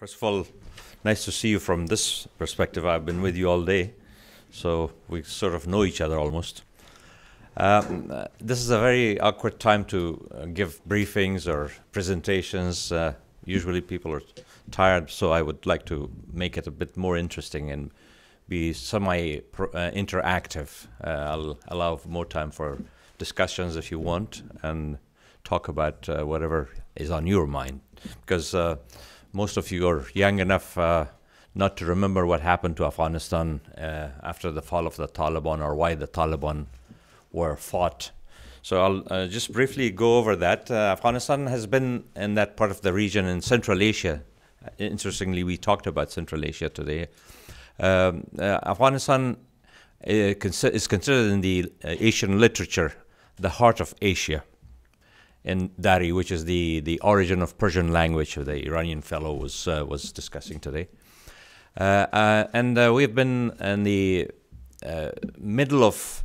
First of all, nice to see you from this perspective. I've been with you all day, so we sort of know each other almost. This is a very awkward time to give briefings or presentations. Usually people are tired, so I would like to make it a bit more interesting and be semi-interactive. I'll allow more time for discussions if you want, and talk about whatever is on your mind. Because most of you are young enough not to remember what happened to Afghanistan after the fall of the Taliban, or why the Taliban were fought. So I'll just briefly go over that. Afghanistan has been in that part of the region in Central Asia. Interestingly, we talked about Central Asia today. Afghanistan is considered in the Asian literature the heart of Asia, in Dari, which is the origin of Persian language, the Iranian fellow was discussing today. We've been in the middle of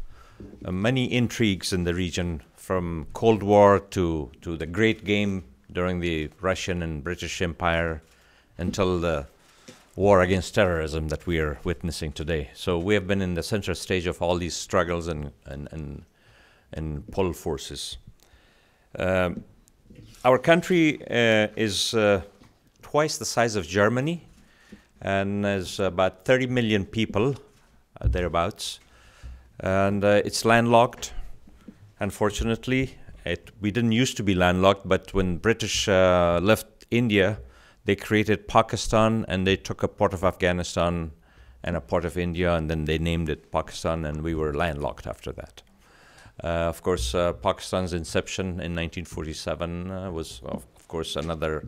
many intrigues in the region, from Cold War to the Great Game during the Russian and British Empire, until the war against terrorism that we are witnessing today. So we have been in the center stage of all these struggles and pull forces. Our country is twice the size of Germany, and is about 30 million people, thereabouts. And it's landlocked, unfortunately. We didn't used to be landlocked, but when British left India, they created Pakistan, and they took a part of Afghanistan and a part of India, and then they named it Pakistan, and we were landlocked after that. Of course, Pakistan's inception in 1947 was, of course, another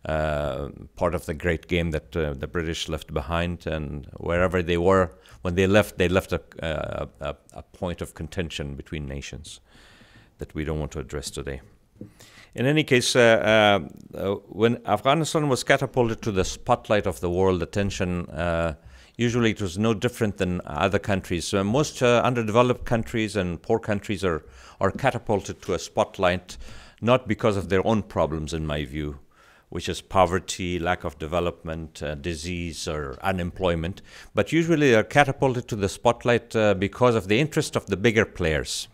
part of the Great Game that the British left behind, and wherever they were, when they left a point of contention between nations that we don't want to address today. In any case, when Afghanistan was catapulted to the spotlight of the world attention, usually it was no different than other countries. Most underdeveloped countries and poor countries are catapulted to a spotlight, not because of their own problems, in my view, which is poverty, lack of development, disease, or unemployment, but usually they are catapulted to the spotlight because of the interest of the bigger players,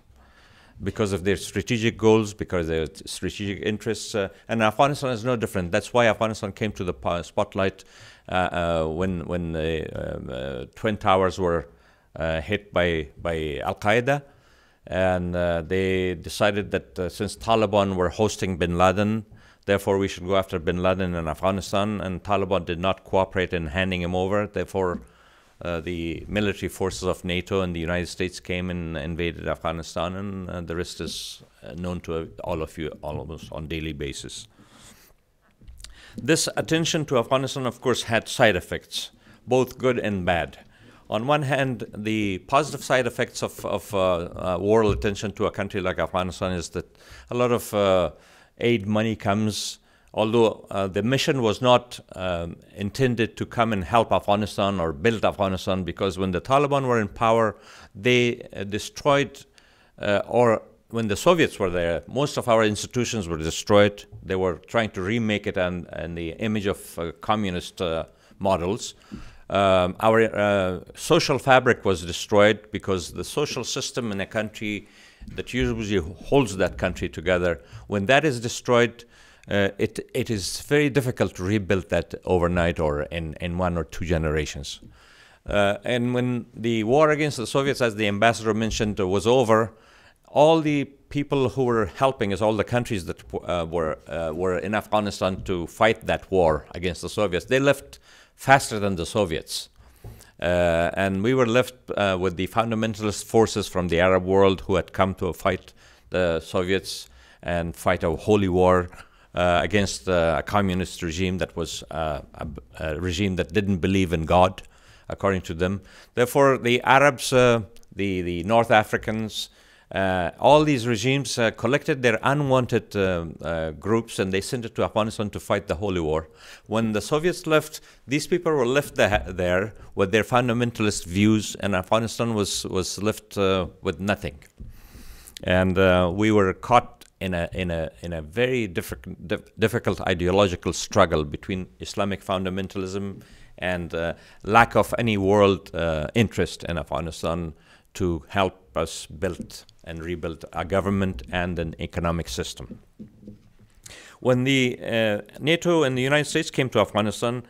because of their strategic goals, because of their strategic interests. And Afghanistan is no different. That's why Afghanistan came to the spotlight when the Twin Towers were hit by Al-Qaeda. And they decided that since Taliban were hosting bin Laden, therefore we should go after bin Laden in Afghanistan, and Taliban did not cooperate in handing him over. Therefore, the military forces of NATO and the United States came and invaded Afghanistan, and the rest is known to all of you almost on a daily basis. This attention to Afghanistan, of course, had side effects, both good and bad. On one hand, the positive side effects of world attention to a country like Afghanistan is that a lot of aid money comes, although the mission was not intended to come and help Afghanistan or build Afghanistan, because when the Taliban were in power, they destroyed, or when the Soviets were there, most of our institutions were destroyed. They were trying to remake it in the image of communist models. Our social fabric was destroyed, because the social system in a country that usually holds that country together, when that is destroyed, it is very difficult to rebuild that overnight or in 1 or 2 generations. And when the war against the Soviets, as the ambassador mentioned, was over, all the people who were helping us, all the countries that were in Afghanistan to fight that war against the Soviets, they left faster than the Soviets. And we were left with the fundamentalist forces from the Arab world who had come to fight the Soviets and fight a holy war against a communist regime that was a regime that didn't believe in God, according to them. Therefore, the Arabs, the North Africans, all these regimes collected their unwanted groups, and they sent it to Afghanistan to fight the holy war. When the Soviets left, these people were left there with their fundamentalist views, and Afghanistan was left with nothing. And we were caught in a very difficult ideological struggle between Islamic fundamentalism and lack of any world interest in Afghanistan to help us build and rebuild a government and an economic system. When the NATO and the United States came to Afghanistan,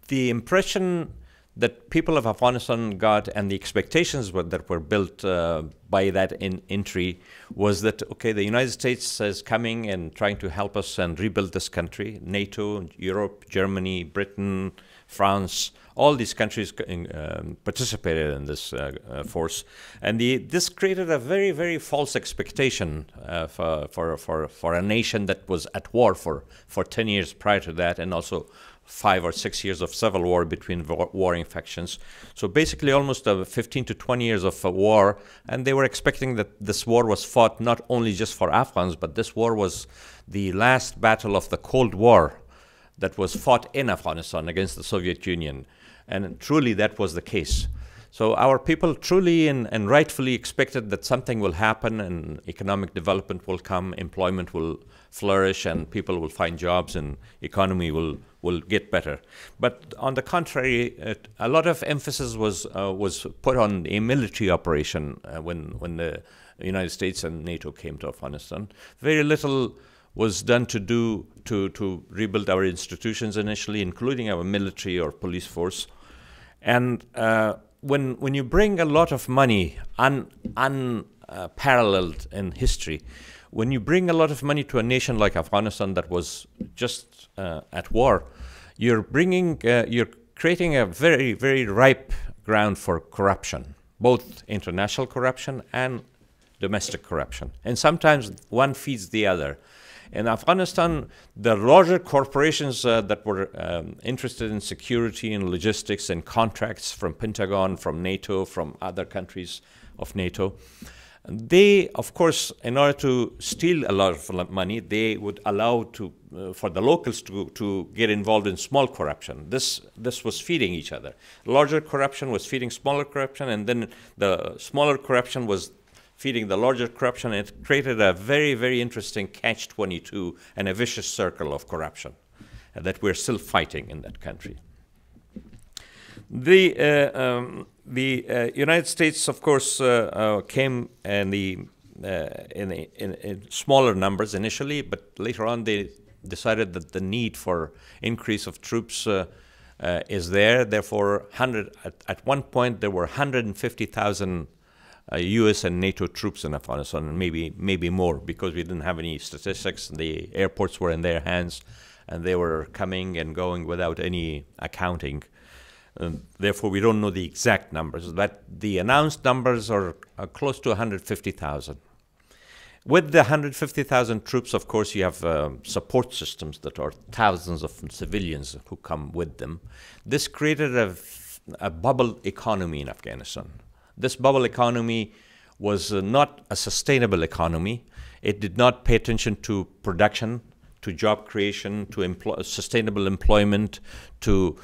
the impression that people of Afghanistan got and the expectations that were built by that entry was that, okay, the United States is coming and trying to help us and rebuild this country. NATO, Europe, Germany, Britain, France, all these countries participated in this force. And this created a very, very false expectation for a nation that was at war for 10 years prior to that, and also 5 or 6 years of civil war between warring factions. So basically almost 15 to 20 years of war, and they were expecting that this war was fought not only just for Afghans, but this war was the last battle of the Cold War that was fought in Afghanistan against the Soviet Union. And truly that was the case. So our people truly and rightfully expected that something will happen and economic development will come, employment will flourish, and people will find jobs and economy will get better. But on the contrary, a lot of emphasis was put on a military operation when the United States and NATO came to Afghanistan. Very little was done to rebuild our institutions initially, including our military or police force. And when you bring a lot of money, unparalleled in history, when you bring a lot of money to a nation like Afghanistan that was just at war, you're creating a very, very ripe ground for corruption, both international corruption and domestic corruption. And sometimes one feeds the other. In Afghanistan, the larger corporations that were interested in security and logistics and contracts from Pentagon, from NATO, from other countries of NATO, they, of course, in order to steal a lot of money, they would allow for the locals to get involved in small corruption. This was feeding each other. Larger corruption was feeding smaller corruption, and then the smaller corruption was feeding the larger corruption. It created a very, very interesting catch-22 and a vicious circle of corruption that we're still fighting in that country. The United States, of course, came in smaller numbers initially, but later on they decided that the need for increase of troops is there. Therefore, at one point there were 150,000 U.S. and NATO troops in Afghanistan, and maybe more, because we didn't have any statistics. The airports were in their hands, and they were coming and going without any accounting. Therefore, we don't know the exact numbers, but the announced numbers are close to 150,000. With the 150,000 troops, of course, you have support systems that are thousands of civilians who come with them. This created a bubble economy in Afghanistan. This bubble economy was not a sustainable economy. It did not pay attention to production, to job creation, to sustainable employment, to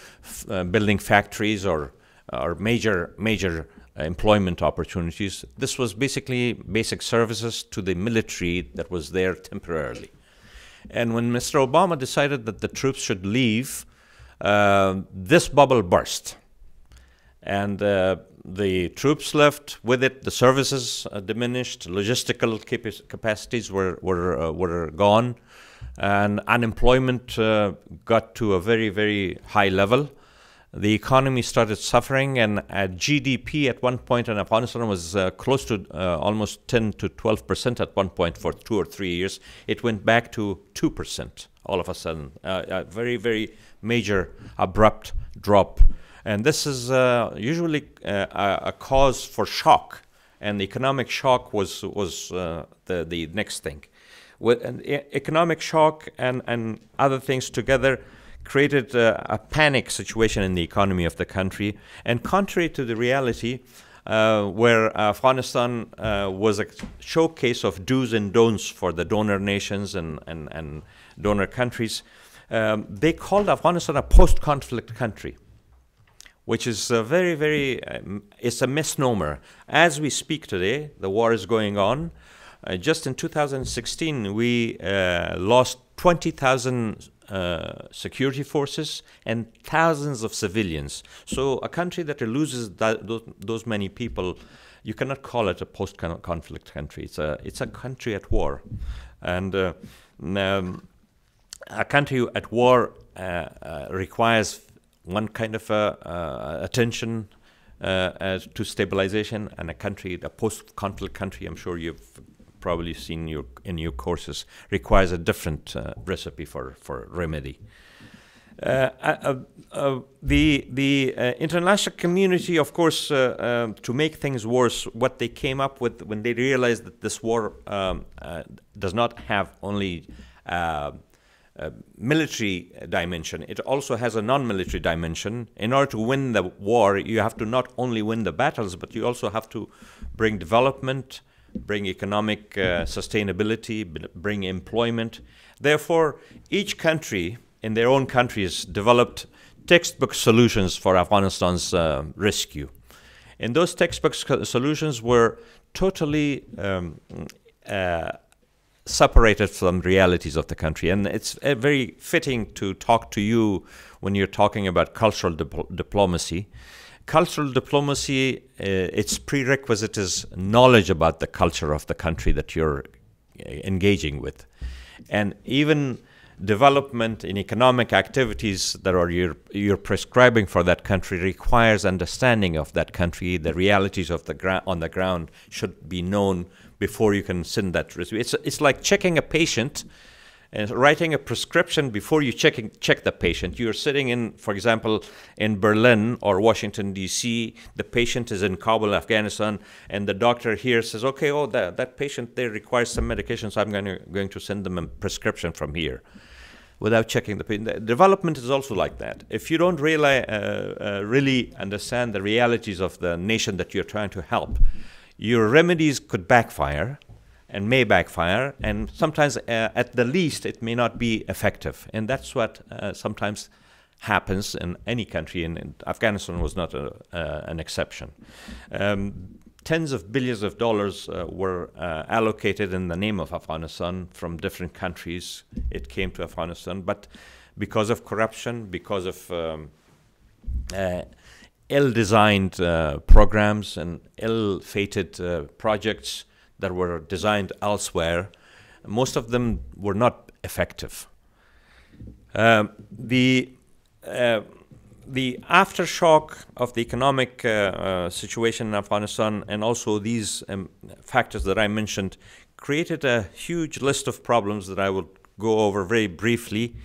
building factories or major employment opportunities. This was basically basic services to the military that was there temporarily. And when Mr. Obama decided that the troops should leave, this bubble burst. And the troops left. With it, the services diminished, logistical capacities were gone, and unemployment got to a very, very high level. The economy started suffering, and GDP at one point in Afghanistan was close to almost 10 to 12% at one point for 2 or 3 years. It went back to 2% all of a sudden, a very, very major, abrupt drop. And this is usually a cause for shock, and the economic shock was the next thing. With an economic shock and other things together created a panic situation in the economy of the country. And contrary to the reality, where Afghanistan was a showcase of do's and don'ts for the donor nations and donor countries, they called Afghanistan a post-conflict country, which is very, very, it's a misnomer. As we speak today, the war is going on. Just in 2016, we lost 20,000 security forces and thousands of civilians. So a country that loses those many people, you cannot call it a post-conflict country. It's a country at war, and a country at war requires one kind of attention to stabilization, and a post-conflict country, I'm sure you've probably seen in your courses, requires a different recipe for remedy. The international community, of course, to make things worse, what they came up with when they realized that this war does not have only military dimension, it also has a non-military dimension. In order to win the war, you have to not only win the battles, but you also have to bring development, bring economic sustainability, bring employment. Therefore, each country in their own countries developed textbook solutions for Afghanistan's rescue. And those textbook solutions were totally separated from realities of the country. And it's very fitting to talk to you when you're talking about cultural diplomacy. Cultural diplomacy, its prerequisite is knowledge about the culture of the country that you're engaging with. And even development in economic activities that are you're prescribing for that country requires understanding of that country. The realities of on the ground should be known before you can send that recipe. It's like checking a patient and writing a prescription before you check the patient. You're sitting in, for example, in Berlin or Washington, D.C., the patient is in Kabul, Afghanistan, and the doctor here says, okay, oh, that patient there requires some medication, so I'm going to send them a prescription from here, without checking the patient. Development is also like that. If you don't really understand the realities of the nation that you're trying to help, your remedies could backfire and may backfire, and sometimes at the least it may not be effective. And that's what sometimes happens in any country, and Afghanistan was not an exception. Tens of billions of dollars were allocated in the name of Afghanistan from different countries. It came to Afghanistan, but because of corruption, because of ill-designed programs and ill-fated projects that were designed elsewhere, most of them were not effective. The aftershock of the economic situation in Afghanistan, and also these factors that I mentioned, created a huge list of problems that I will go over very briefly.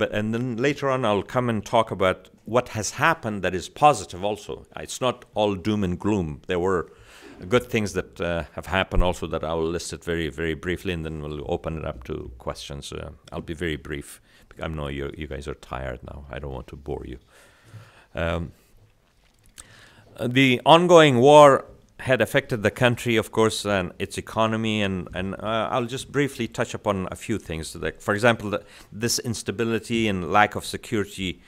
And then later on I'll come and talk about what has happened that is positive also. It's not all doom and gloom. There were good things that have happened also that I will list it very, very briefly, and then we'll open it up to questions. I'll be very brief. I know you guys are tired now. I don't want to bore you. The ongoing war had affected the country, of course, and its economy, and I'll just briefly touch upon a few things. Like, for example, this instability and lack of security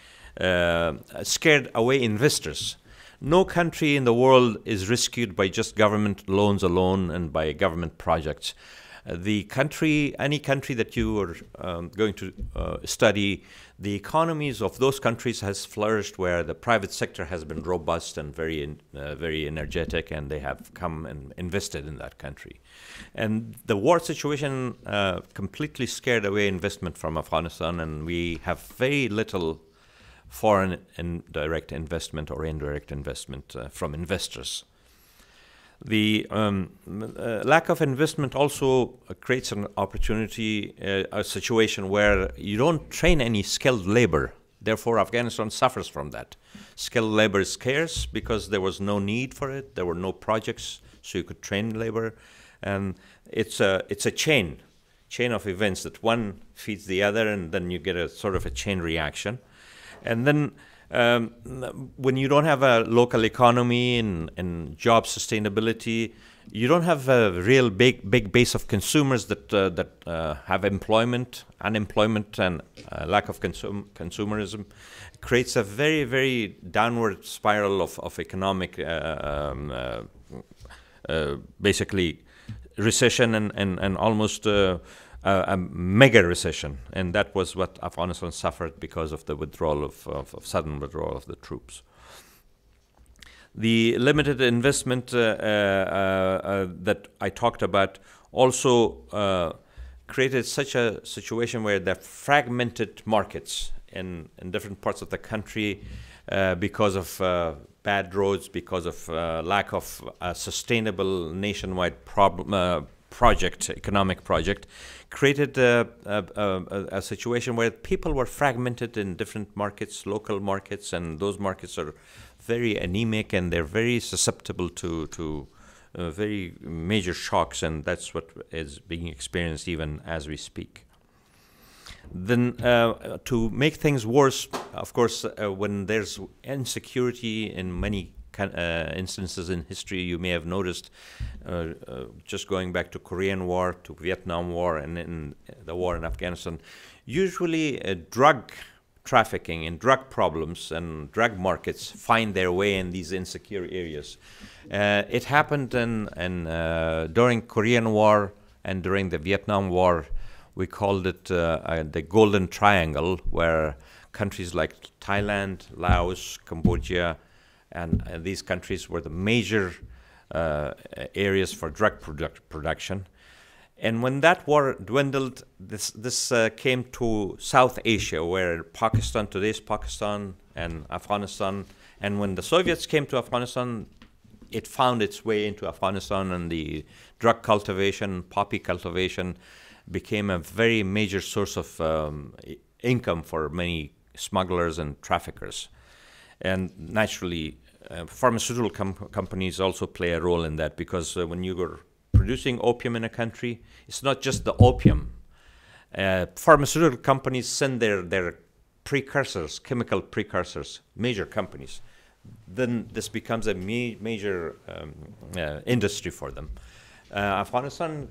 scared away investors. No country in the world is rescued by just government loans alone and by government projects. Any country that you are going to study, the economies of those countries has flourished where the private sector has been robust and very energetic, and they have come and invested in that country. And the war situation completely scared away investment from Afghanistan, and we have very little foreign direct investment or indirect investment from investors. The lack of investment also creates an opportunity, a situation where you don't train any skilled labor. Therefore, Afghanistan suffers from that. Skilled labor is scarce because there was no need for it. There were no projects, so you could train labor. And it's a chain of events that one feeds the other, and then you get a sort of a chain reaction. And then when you don't have a local economy and job sustainability, you don't have a real big base of consumers that have employment. Unemployment and lack of consumerism creates a very downward spiral of economic basically recession and almost a mega recession, and that was what Afghanistan suffered because of the withdrawal of sudden withdrawal of the troops. The limited investment that I talked about also created such a situation where the fragmented markets in different parts of the country because of bad roads, because of lack of a sustainable nationwide economic project, created a situation where people were fragmented in different markets, local markets, and those markets are very anemic and they're very susceptible to very major shocks, and that's what is being experienced even as we speak. Then to make things worse, of course, when there's insecurity in many instances in history, you may have noticed, just going back to Korean War, to Vietnam War, and in the war in Afghanistan, usually drug trafficking and drug problems and drug markets find their way in these insecure areas. It happened during Korean War and during the Vietnam War. We called it the Golden Triangle, where countries like Thailand, Laos, Cambodia, and these countries were the major areas for drug production. And when that war dwindled, this came to South Asia, where Pakistan, today's Pakistan, and Afghanistan. And when the Soviets came to Afghanistan, it found its way into Afghanistan, and the drug cultivation, poppy cultivation, became a very major source of income for many smugglers and traffickers. And naturally, pharmaceutical companies also play a role in that, because when you're producing opium in a country, it's not just the opium. Pharmaceutical companies send their precursors, chemical precursors, major companies. Then this becomes a major industry for them. Afghanistan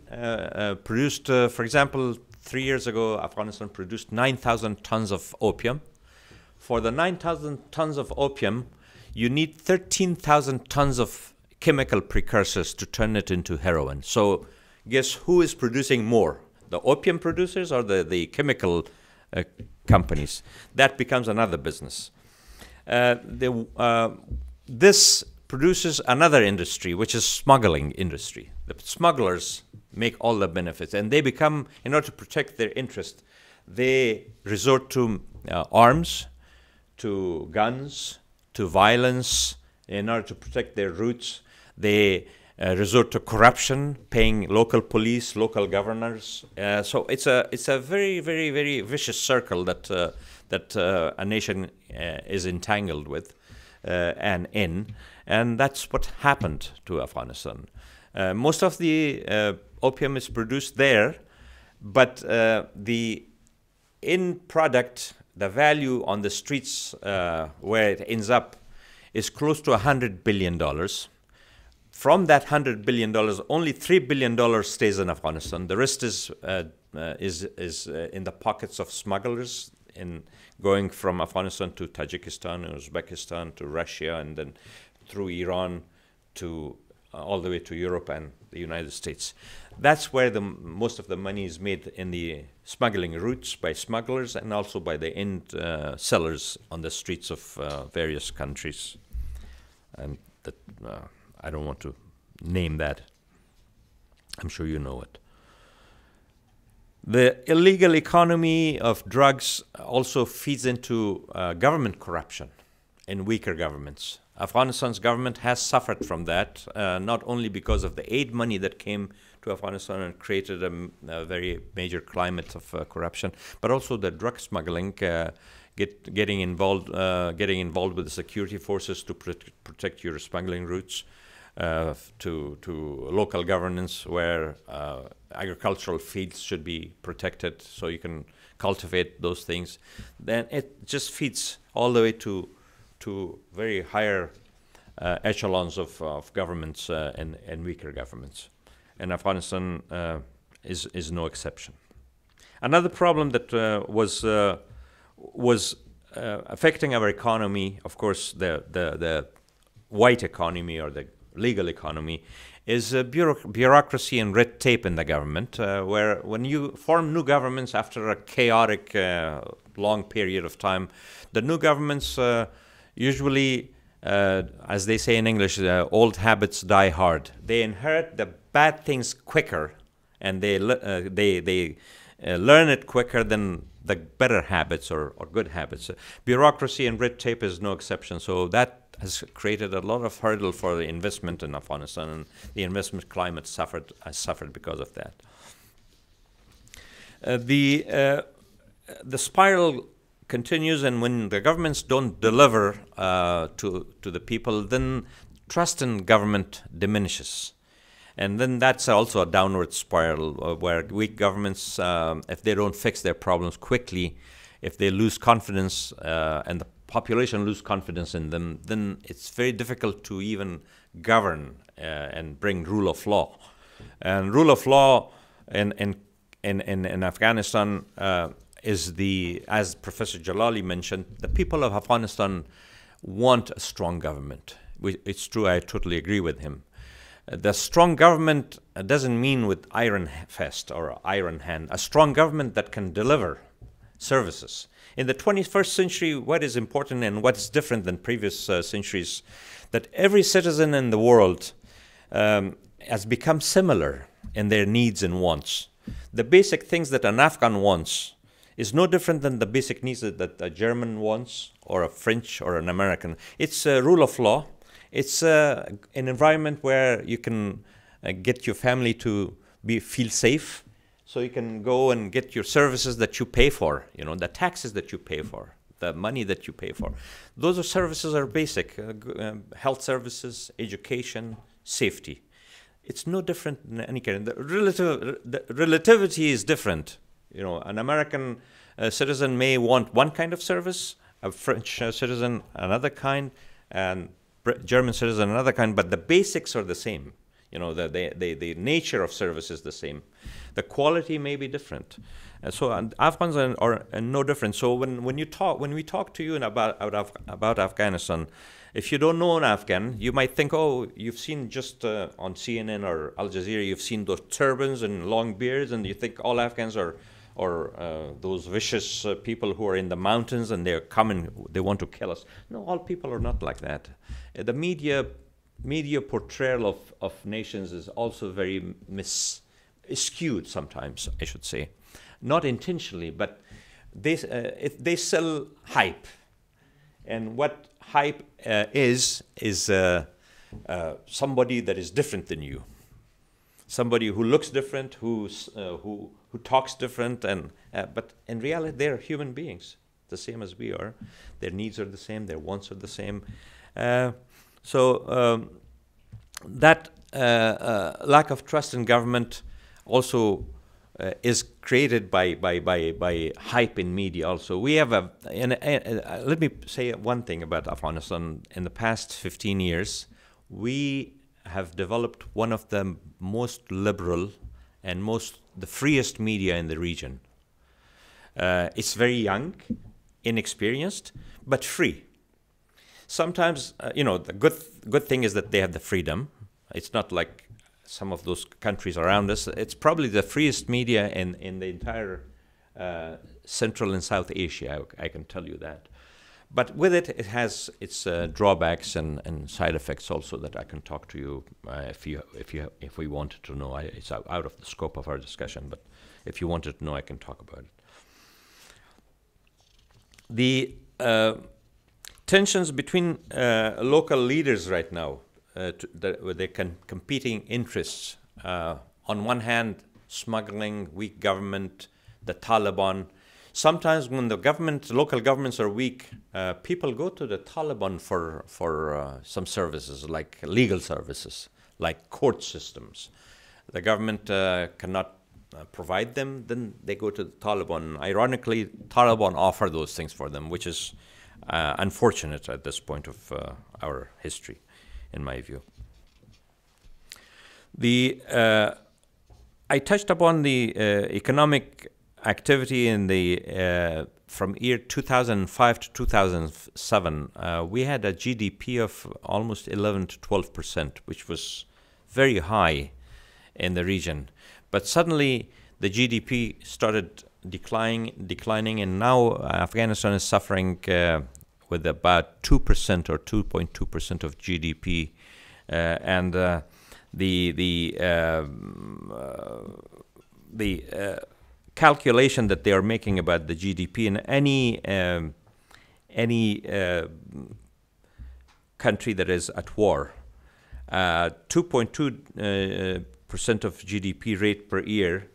produced, for example, 3 years ago, Afghanistan produced 9,000 tons of opium. For the 9,000 tons of opium, you need 13,000 tons of chemical precursors to turn it into heroin. So guess who is producing more? The opium producers or the chemical companies? That becomes another business. This produces another industry, which is smuggling industry. The smugglers make all the benefits, and they become, in order to protect their interest, they resort to arms, to guns, to violence. In order to protect their roots, they resort to corruption, paying local police, local governors. So it's a very, very, very vicious circle that a nation is entangled with and in. And that's what happened to Afghanistan. Most of the opium is produced there, but the end product, the value on the streets where it ends up, is close to $100 billion. From that $100 billion, only $3 billion stays in Afghanistan. The rest is in the pockets of smugglers, in going from Afghanistan to Tajikistan, Uzbekistan, to Russia, and then through Iran to all the way to Europe and the United States. That's where most of the money is made, in the smuggling routes by smugglers and also by the end sellers on the streets of various countries. And that, I don't want to name that. I'm sure you know it. The illegal economy of drugs also feeds into government corruption in weaker governments. Afghanistan's government has suffered from that, not only because of the aid money that came to Afghanistan and created a very major climate of corruption, but also the drug smuggling, getting involved with the security forces to protect your smuggling routes, to local governance where agricultural fields should be protected so you can cultivate those things. Then it just feeds all the way to very higher echelons of governments and weaker governments. And Afghanistan is no exception. Another problem that was affecting our economy, of course, the white economy or the legal economy, is bureaucracy and red tape in the government, where when you form new governments after a chaotic long period of time, the new governments usually, as they say in English, old habits die hard. They inherit the bad things quicker, and they learn it quicker than the better habits or good habits. Bureaucracy and red tape is no exception. So that has created a lot of hurdle for the investment in Afghanistan, and the investment climate has suffered because of that. The spiral continues, and when the governments don't deliver to the people, then trust in government diminishes. And then that's also a downward spiral where weak governments, if they don't fix their problems quickly, if they lose confidence and the population lose confidence in them, then it's very difficult to even govern and bring rule of law. And rule of law in Afghanistan is as Professor Jalali mentioned, the people of Afghanistan want a strong government. It's true, I totally agree with him. The strong government doesn't mean with iron fist or iron hand. A strong government that can deliver services. In the 21st century, what is important and what's different than previous centuries, that every citizen in the world has become similar in their needs and wants. The basic things that an Afghan wants is no different than the basic needs that a German wants or a French or an American. It's a rule of law. It's an environment where you can get your family to feel safe, so you can go and get your services that you pay for, the taxes that you pay for, the money that you pay for. Those services are basic, health services, education, safety. It's no different than any kind. The relativity is different. An American citizen may want one kind of service, a French citizen another kind, and German citizen another kind, but the basics are the same. The nature of service is the same. The quality may be different. So Afghans are no different. So when we talk to you about Afghanistan, if you don't know an Afghan, you might think, oh, you've seen just on CNN or Al Jazeera, you've seen those turbans and long beards, and you think all Afghans are those vicious people who are in the mountains and they're coming, they want to kill us. No, all people are not like that. The media portrayal of nations is also very skewed sometimes, I should say. Not intentionally, but they sell hype. And what hype is somebody that is different than you. Somebody who looks different, who talks different, but in reality, they're human beings, the same as we are. Their needs are the same, their wants are the same. So that lack of trust in government also is created by hype in media. Also, we have let me say one thing about Afghanistan. In the past 15 years, we have developed one of the most liberal and the freest media in the region. It's very young, inexperienced, but free. Sometimes, the good thing is that they have the freedom. It's not like some of those countries around us. It's probably the freest media in the entire Central and South Asia, I can tell you that. But with it, it has its drawbacks and side effects also that I can talk to you if we wanted to know. It's out of the scope of our discussion, but if you wanted to know, I can talk about it. The tensions between local leaders right now, their competing interests. On one hand, smuggling, weak government, the Taliban. Sometimes when local governments are weak, people go to the Taliban for some services, like legal services, like court systems. The government cannot provide them, then they go to the Taliban. Ironically, Taliban offer those things for them, which is unfortunate at this point of our history, in my view. I touched upon the economic activity in the from year 2005 to 2007. We had a GDP of almost 11 to 12%, which was very high in the region. But suddenly the GDP started declining, and now Afghanistan is suffering with about 2% or 2.2% of GDP, and the calculation that they are making about the GDP in any country that is at war, 2.2% of GDP rate per year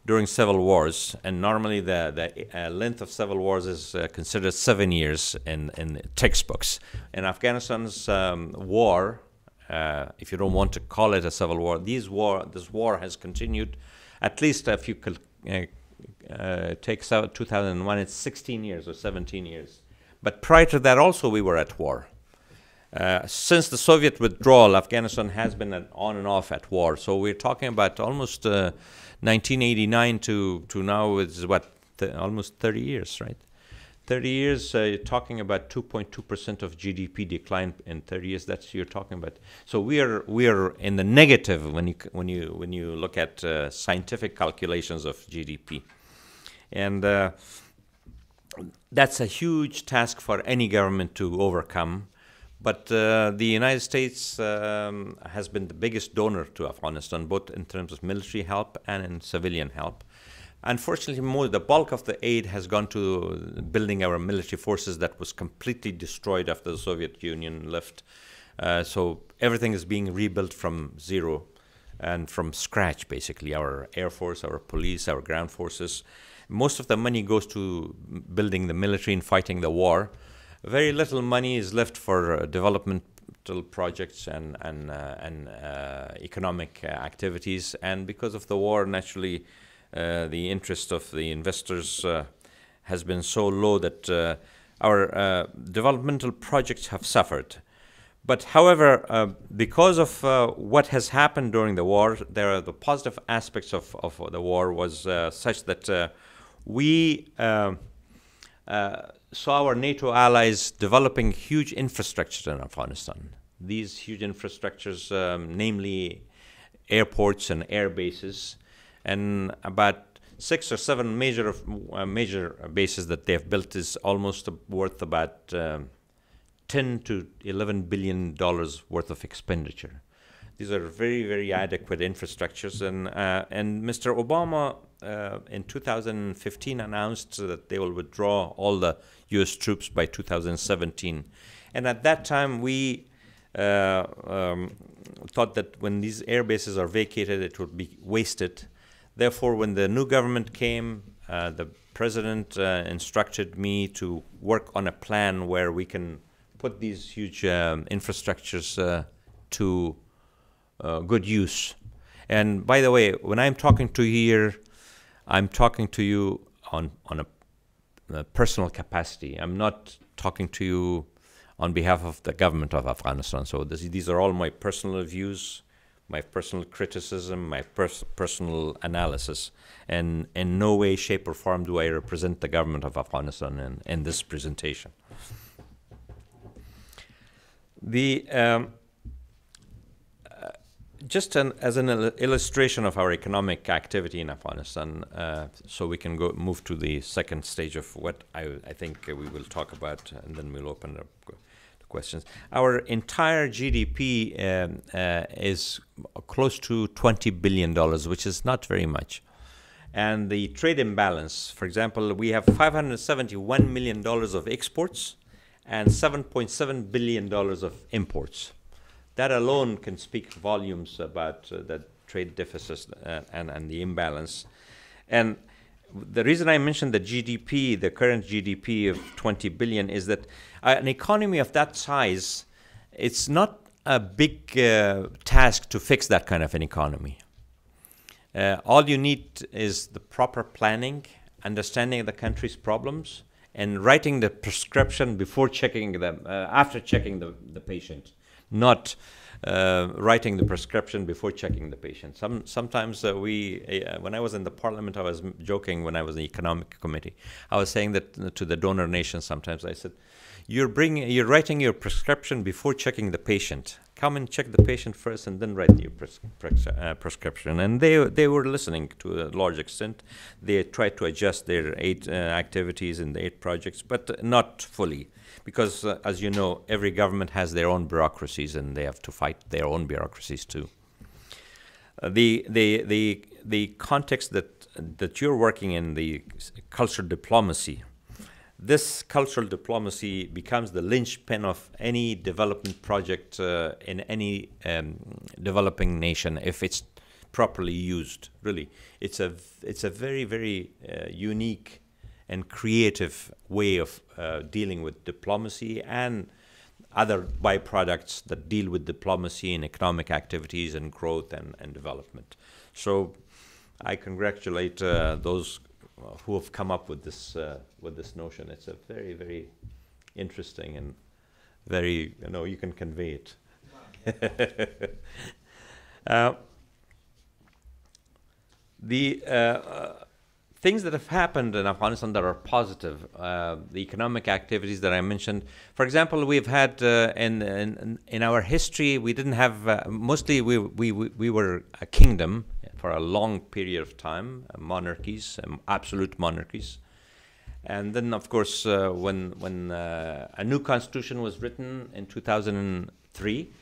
during civil wars, and normally the length of civil wars is considered 7 years in textbooks. In Afghanistan's war, if you don't want to call it a civil war, this war has continued, at least if you could take 2001, it's 16 years or 17 years. But prior to that also we were at war. Since the Soviet withdrawal, Afghanistan has been on and off at war. So we're talking about almost 1989 to now is what, almost 30 years, right? 30 years, you're talking about 2.2% of GDP decline in 30 years. That's you're talking about. So we are in the negative when you look at scientific calculations of GDP, and that's a huge task for any government to overcome. But the United States has been the biggest donor to Afghanistan, both in terms of military help and in civilian help. Unfortunately, the bulk of the aid has gone to building our military forces that was completely destroyed after the Soviet Union left. So everything is being rebuilt from zero and from scratch, basically. Our Air Force, our police, our ground forces. Most of the money goes to building the military and fighting the war. Very little money is left for developmental projects and economic activities. And because of the war, naturally, the interest of the investors has been so low that our developmental projects have suffered. But however, because of what has happened during the war, there are the positive aspects of the war was such that we saw our NATO allies developing huge infrastructure in Afghanistan. These huge infrastructures, namely airports and air bases, and about 6 or 7 major bases that they have built is almost worth about $10 to $11 billion worth of expenditure. These are very, very adequate infrastructures, and Mr. Obama in 2015 announced that they will withdraw all the U.S. troops by 2017, and at that time we thought that when these air bases are vacated, it would be wasted. Therefore, when the new government came, the president instructed me to work on a plan where we can put these huge infrastructures to good use. And by the way, when I'm talking to you here, I'm talking to you on a personal capacity. I'm not talking to you on behalf of the government of Afghanistan. So these are all my personal views, my personal criticism, my personal analysis. And in no way, shape, or form do I represent the government of Afghanistan in this presentation. Just as an illustration of our economic activity in Afghanistan, so we can move to the second stage of what I think we will talk about, and then we'll open up the questions. Our entire GDP is close to $20 billion, which is not very much. And the trade imbalance, for example, we have $571 million of exports and $7.7 billion of imports. That alone can speak volumes about the trade deficit and the imbalance. And the reason I mentioned the GDP, the current GDP of 20 billion, is that an economy of that size, it's not a big task to fix that kind of an economy. All you need is the proper planning, understanding the country's problems, and writing the prescription before checking them, after checking the patient. Not writing the prescription before checking the patient. Sometimes when I was in the parliament, I was joking when I was in the economic committee. I was saying that to the donor nations sometimes. I said, you're writing your prescription before checking the patient. come and check the patient first and then write your prescription. And they were listening to a large extent. They tried to adjust their aid activities and the aid projects, but not fully. Because, as you know, every government has their own bureaucracies, and they have to fight their own bureaucracies too. The context that you're working in, the cultural diplomacy, this cultural diplomacy becomes the linchpin of any development project in any developing nation if it's properly used. Really, it's a very, very unique and creative way of dealing with diplomacy and other byproducts that deal with diplomacy and economic activities and growth and development. So I congratulate those who have come up with this notion. It's a very, very interesting and very, you can convey it. The things that have happened in Afghanistan that are positive, the economic activities that I mentioned. For example, we've had in our history, we didn't have mostly we were a kingdom for a long period of time, monarchies, absolute monarchies. And then, of course, when a new constitution was written in 2003,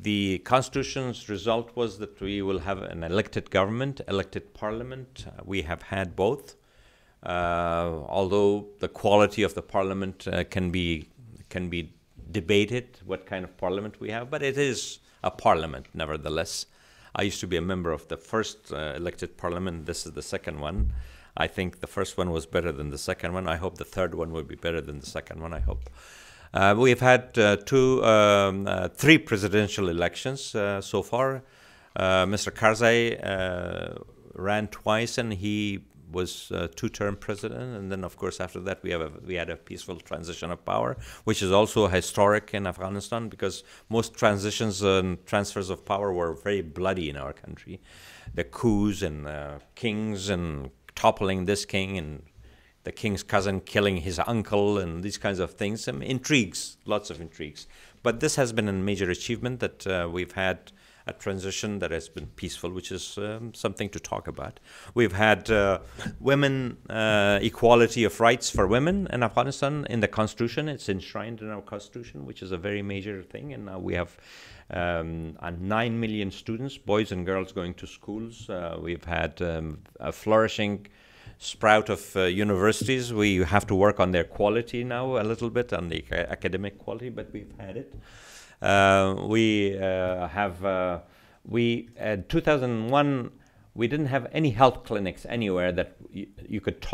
the constitution's result was that we will have an elected government, elected parliament. We have had both, although the quality of the parliament can be debated, what kind of parliament we have, but it is a parliament nevertheless. I used to be a member of the first elected parliament. This is the second one. I think the first one was better than the second one. I hope the third one will be better than the second one, I hope. We've had three presidential elections so far. Mr. Karzai ran twice, and he was two-term president. And then, of course, after that, we had a peaceful transition of power, which is also historic in Afghanistan, because most transitions and transfers of power were very bloody in our country. The coups and kings and toppling this king and the king's cousin killing his uncle and these kinds of things, some intrigues, lots of intrigues. But this has been a major achievement that we've had a transition that has been peaceful, which is something to talk about. We've had women equality of rights for women in Afghanistan in the constitution. It's enshrined in our constitution, which is a very major thing. And now we have 9 million students, boys and girls, going to schools. We've had a flourishing sprout of universities. We have to work on their quality now a little bit, on the academic quality, but we've had it. In 2001, we didn't have any health clinics anywhere that you could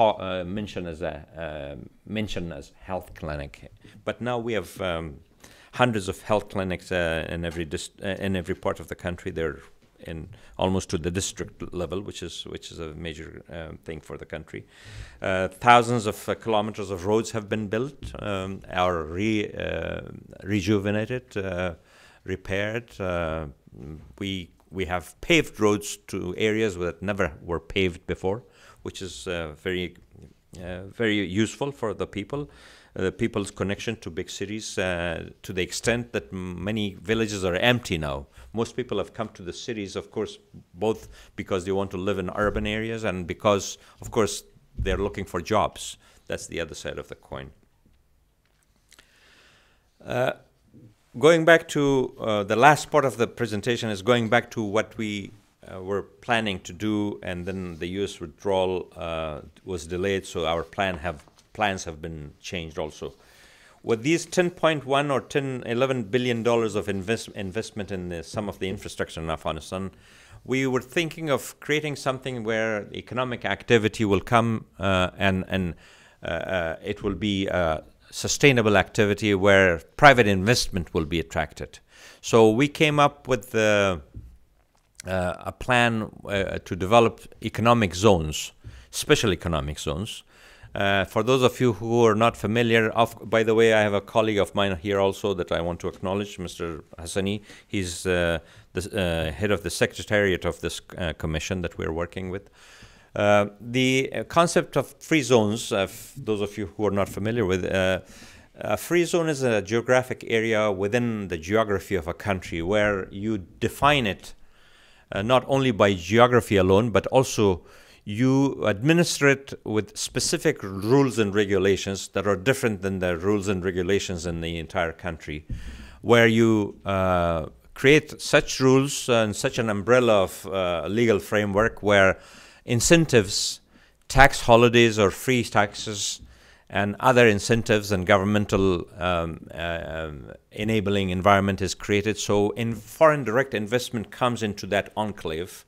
mention as health clinic. But now we have hundreds of health clinics in every part of the country. They're in almost to the district level, which is a major thing for the country. Thousands of kilometers of roads have been built, are rejuvenated, repaired. We have paved roads to areas that never were paved before, which is very useful for the people. People's connection to big cities, to the extent that many villages are empty now. Most people have come to the cities, of course, both because they want to live in urban areas and because, of course, they're looking for jobs. That's the other side of the coin. Going back to the last part of the presentation is going back to what we were planning to do, and then the U.S. withdrawal was delayed, so our plans have been changed also. With these 10.1 or 11 billion dollars of investment in some of the infrastructure in Afghanistan, we were thinking of creating something where economic activity will come and it will be a sustainable activity where private investment will be attracted. So we came up with a plan to develop economic zones, special economic zones. For those of you who are not familiar, by the way, I have a colleague of mine here also that I want to acknowledge, Mr. Hassani. He's the head of the secretariat of this commission that we're working with. The concept of free zones, those of you who are not familiar with, A free zone is a geographic area within the geography of a country where you define it not only by geography alone, but also you administer it with specific rules and regulations that are different than the rules and regulations in the entire country, where you create such rules and such an umbrella of legal framework where incentives, tax holidays or free taxes, and other incentives and governmental enabling environment is created. So foreign direct investment comes into that enclave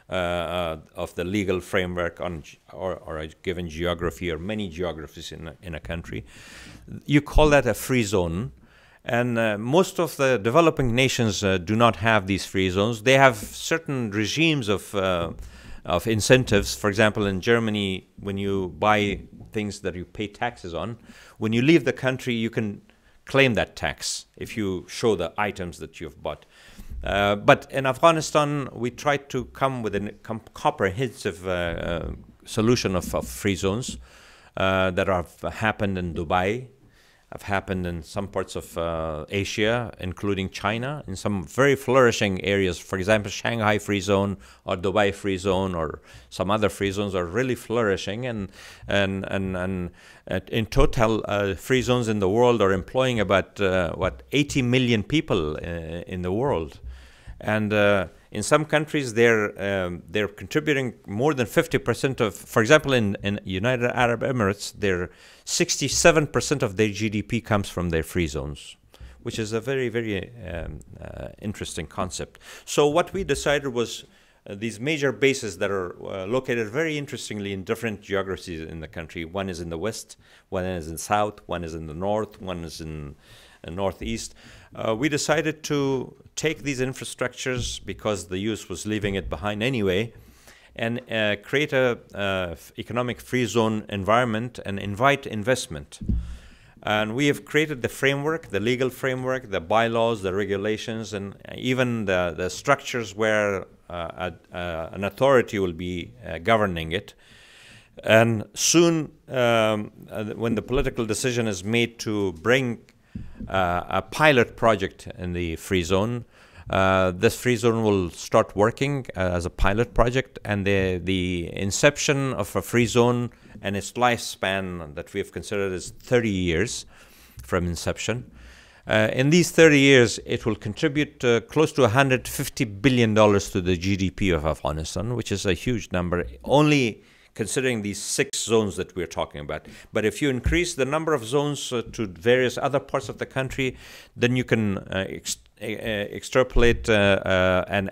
of the legal framework or a given geography or many geographies in a country. You call that a free zone. And most of the developing nations do not have these free zones. They have certain regimes of incentives. For example, in Germany, when you buy things that you pay taxes on, when you leave the country, you can claim that tax if you show the items that you've bought. But in Afghanistan, we tried to come with a comprehensive solution of free zones that have happened in Dubai, have happened in some parts of Asia, including China, in some very flourishing areas. For example, Shanghai Free Zone or Dubai Free Zone or some other free zones are really flourishing. And in total, free zones in the world are employing about 80 million people in the world. And in some countries, they're contributing more than 50% of. For example, in United Arab Emirates, 67% of their GDP comes from their free zones, which is a very, very interesting concept. So what we decided was these major bases that are located very interestingly in different geographies in the country. One is in the west, one is in the south, one is in the north, one is in northeast. We decided to take these infrastructures because the US was leaving it behind anyway, and create a economic free zone environment and invite investment. And we have created the framework, the legal framework, the bylaws, the regulations, and even the structures where an authority will be governing it. And soon, when the political decision is made to bring a pilot project in the free zone, this free zone will start working as a pilot project, and the inception of a free zone and its lifespan that we have considered is 30 years from inception. In these 30 years, it will contribute close to $150 billion to the GDP of Afghanistan, which is a huge number, only considering these 6 zones that we're talking about. But if you increase the number of zones to various other parts of the country, then you can extrapolate and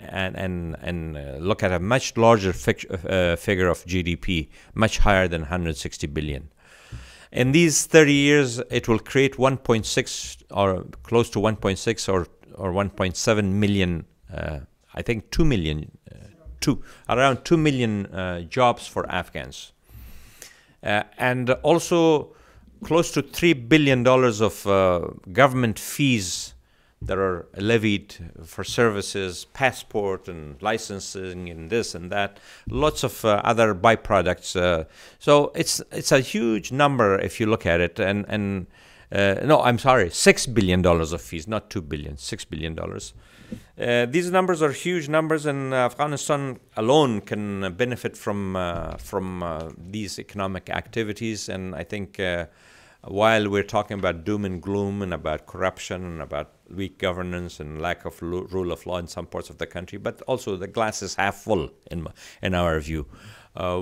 look at a much larger figure of GDP, much higher than 160 billion. In these 30 years, it will create 1.6 or close to 1.6 or 1.7 million, I think 2 million, around 2 million jobs for Afghans. And also close to $3 billion of government fees that are levied for services, passport and licensing and this and that, lots of other byproducts. So it's a huge number if you look at it. And no, I'm sorry, $6 billion of fees, not 2 billion, $6 billion. These numbers are huge numbers, and Afghanistan alone can benefit from these economic activities. And I think while we're talking about doom and gloom and about corruption and about weak governance and lack of rule of law in some parts of the country, but also the glass is half full in our view.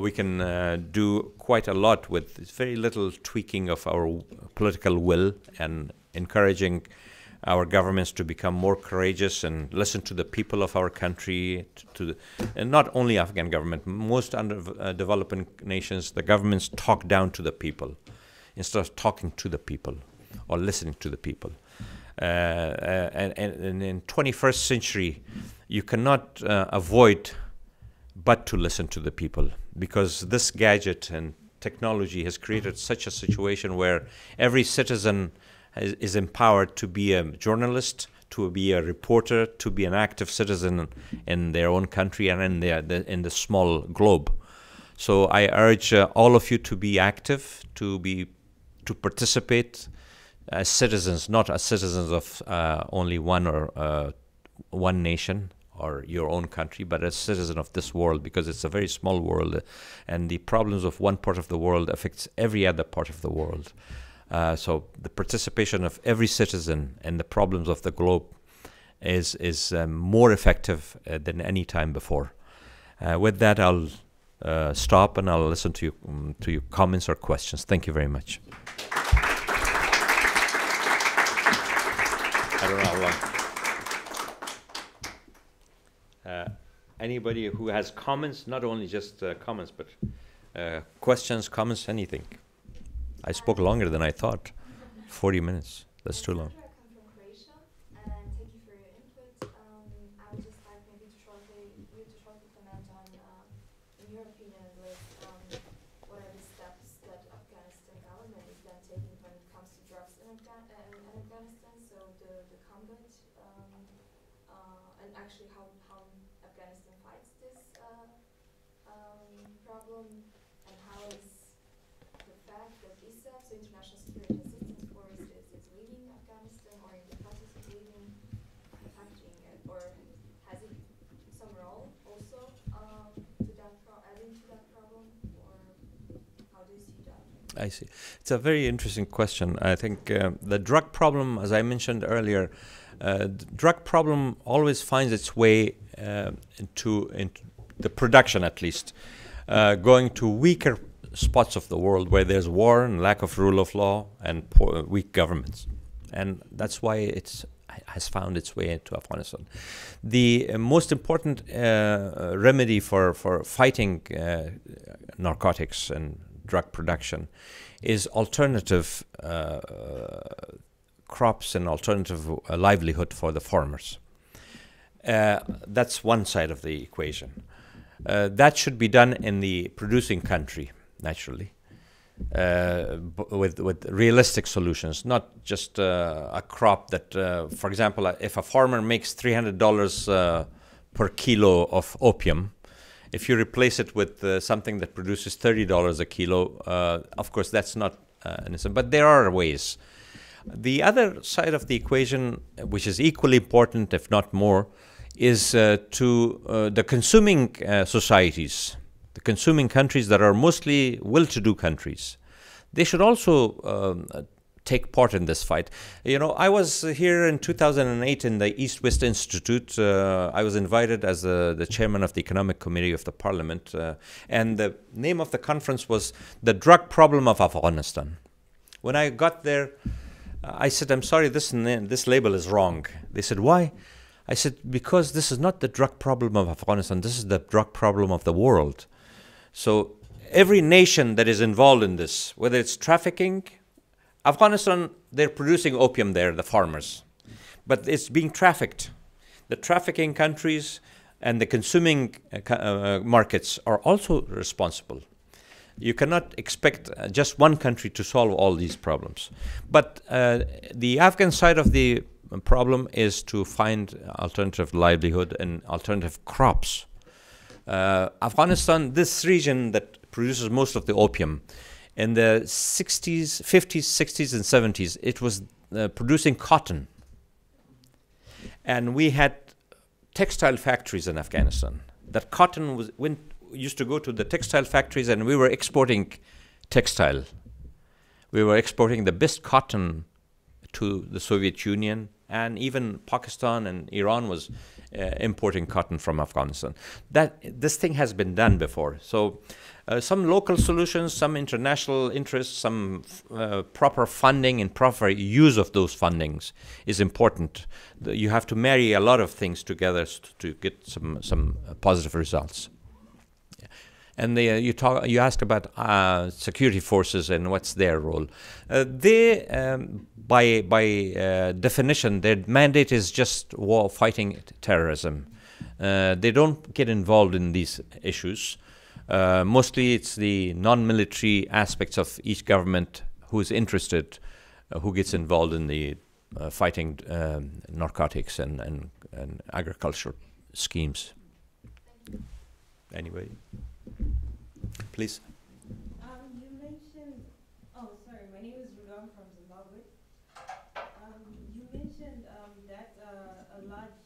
We can do quite a lot with very little tweaking of our political will and encouraging our governments to become more courageous and listen to the people of our country, and not only Afghan government. Most developing nations, the governments talk down to the people instead of talking to the people or listening to the people. And in 21st century, you cannot avoid but to listen to the people, because this gadget and technology has created such a situation where every citizen is empowered to be a journalist, to be a reporter, to be an active citizen in their own country and in the small globe. So I urge all of you to be active, to participate, as citizens, not as citizens of only one nation or your own country, but as citizen of this world, because it's a very small world, and the problems of one part of the world affects every other part of the world. So the participation of every citizen in the problems of the globe is more effective than any time before. With that, I'll stop and I'll listen to your comments or questions. Thank you very much. I don't know how long. Anybody who has comments, not only just comments, but questions, comments, anything. I spoke longer than I thought. 40 minutes. That's too long. I come from Croatia, and thank you for your input. I would just like maybe to shortly comment on, in your opinion, what are the steps that Afghanistan government is then taking when it comes to drugs in Afghanistan? So the combat, and actually how Afghanistan fights this problem, and how is the fact that ISAF, so International Security Assistance Force, is leaving Afghanistan or in the process of leaving, affecting it, or has it some role also to that adding to that problem, or how do you see that? I see. It's a very interesting question. I think the drug problem, as I mentioned earlier, the drug problem always finds its way into the production, at least, going to weaker spots of the world where there's war and lack of rule of law and weak governments. And that's why it has found its way into Afghanistan. The most important remedy for fighting narcotics and drug production is alternative crops and alternative livelihood for the farmers. That's one side of the equation. That should be done in the producing country, naturally, with realistic solutions, not just a crop that, for example, if a farmer makes $300 per kilo of opium, if you replace it with something that produces $30 a kilo, of course, that's not innocent. But there are ways. The other side of the equation, which is equally important, if not more, is to the consuming societies, the consuming countries that are mostly will-to-do countries. They should also take part in this fight. You know, I was here in 2008 in the East-West Institute. I was invited as the chairman of the Economic Committee of the Parliament, and the name of the conference was The Drug Problem of Afghanistan. When I got there, I said, I'm sorry, this label is wrong. They said, why? I said, because this is not the drug problem of Afghanistan, this is the drug problem of the world. So every nation that is involved in this, whether it's trafficking, Afghanistan, they're producing opium there, the farmers, but it's being trafficked. The trafficking countries and the consuming markets are also responsible. You cannot expect just one country to solve all these problems. But the Afghan side of the problem is to find alternative livelihood and alternative crops. Afghanistan, this region that produces most of the opium, in the 60s, 50s, 60s, and 70s, it was producing cotton. And we had textile factories in Afghanistan. That cotton used to go to the textile factories, and we were exporting textile. We were exporting the best cotton to the Soviet Union, and even Pakistan and Iran was importing cotton from Afghanistan. This thing has been done before. So some local solutions, some international interests, some proper funding and proper use of those fundings is important. You have to marry a lot of things together to get some positive results. And you ask about security forces and what's their role. They, by definition, their mandate is just war fighting terrorism. They don't get involved in these issues. Mostly, it's the non-military aspects of each government who is interested, who gets involved in the fighting narcotics and agricultural schemes. Anyway. Please. You mentioned, oh, sorry, my name is Rudan from Zimbabwe. You mentioned that a large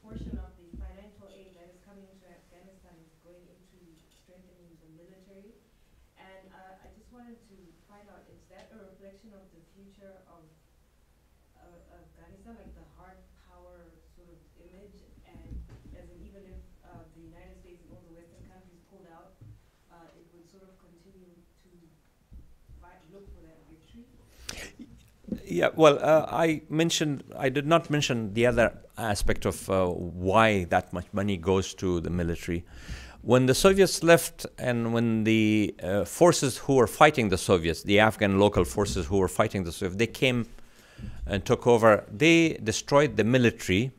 portion of the financial aid that is coming into Afghanistan is going into strengthening the military. And I just wanted to find out, is that a reflection of the future of Afghanistan, like the hard power sort of image, and as in even if the United States and all the Western countries pulled out, it would sort of continue to look for that victory? Yeah, well, I did not mention the other aspect of why that much money goes to the military. When the Soviets left and when the forces who were fighting the Soviets, the Afghan local forces who were fighting the Soviets, they came and took over, they destroyed the military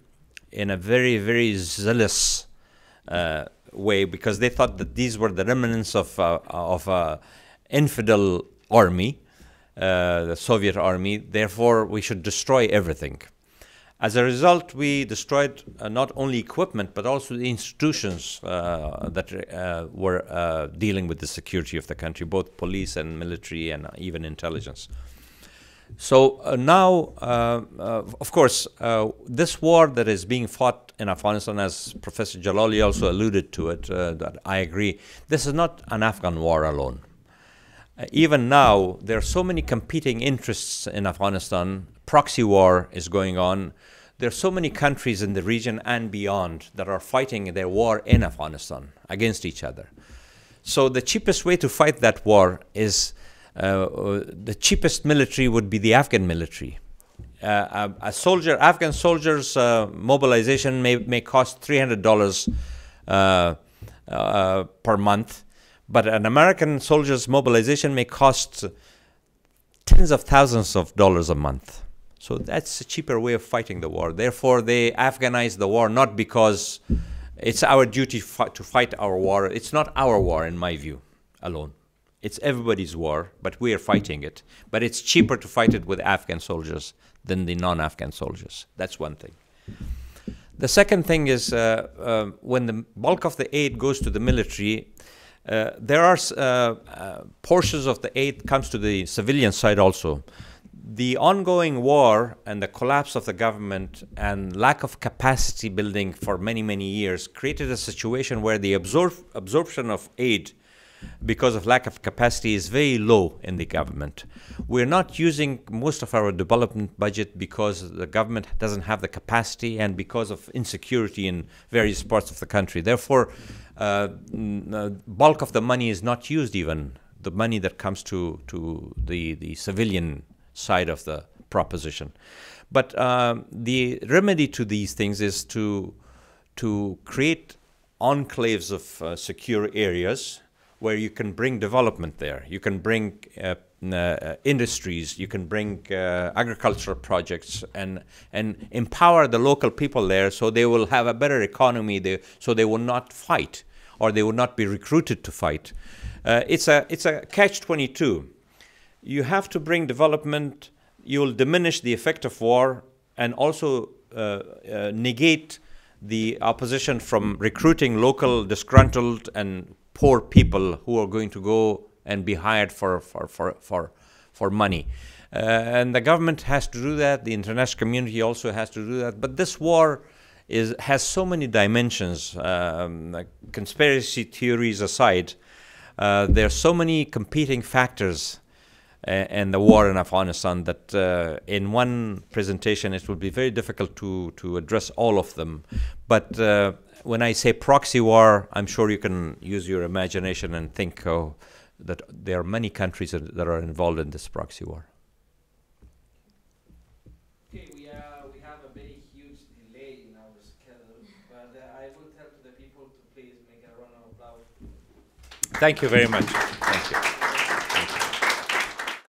in a very, very zealous way, because they thought that these were the remnants of infidel army, the Soviet army, therefore we should destroy everything. As a result, we destroyed not only equipment, but also the institutions that were dealing with the security of the country, both police and military and even intelligence. So now, of course, this war that is being fought in Afghanistan, as Professor Jalali also alluded to it, that I agree, this is not an Afghan war alone. Even now, there are so many competing interests in Afghanistan. Proxy war is going on. There are so many countries in the region and beyond that are fighting their war in Afghanistan against each other. So the cheapest way to fight that war is the cheapest military would be the Afghan military. Afghan soldiers' mobilization may cost $300 per month, but an American soldier's mobilization may cost tens of thousands of dollars a month. So that's a cheaper way of fighting the war. Therefore, they Afghanize the war not because it's our duty to fight our war. It's not our war, in my view, alone. It's everybody's war, but we are fighting it. But it's cheaper to fight it with Afghan soldiers than the non-Afghan soldiers. That's one thing. The second thing is when the bulk of the aid goes to the military, there are portions of the aid comes to the civilian side also. The ongoing war and the collapse of the government and lack of capacity building for many, many years created a situation where the absorption of aid because of lack of capacity is very low in the government. We're not using most of our development budget because the government doesn't have the capacity and because of insecurity in various parts of the country. Therefore, bulk of the money is not used, even the money that comes to the civilian side of the proposition. But the remedy to these things is to create enclaves of secure areas where you can bring development there. You can bring industries, you can bring agricultural projects and empower the local people there so they will have a better economy, so they will not fight or they will not be recruited to fight. It's a catch-22. You have to bring development, you will diminish the effect of war and also negate the opposition from recruiting local disgruntled and poor people who are going to go and be hired for money. And the government has to do that, the international community also has to do that, but this war has so many dimensions. Like conspiracy theories aside, there are so many competing factors and the war in Afghanistan that in one presentation it will be very difficult to address all of them. But when I say proxy war, I'm sure you can use your imagination and think that there are many countries that are involved in this proxy war. Okay, we have a very huge delay in our schedule, but I will tell to the people to please make a round of applause. Thank you very much. Thank you.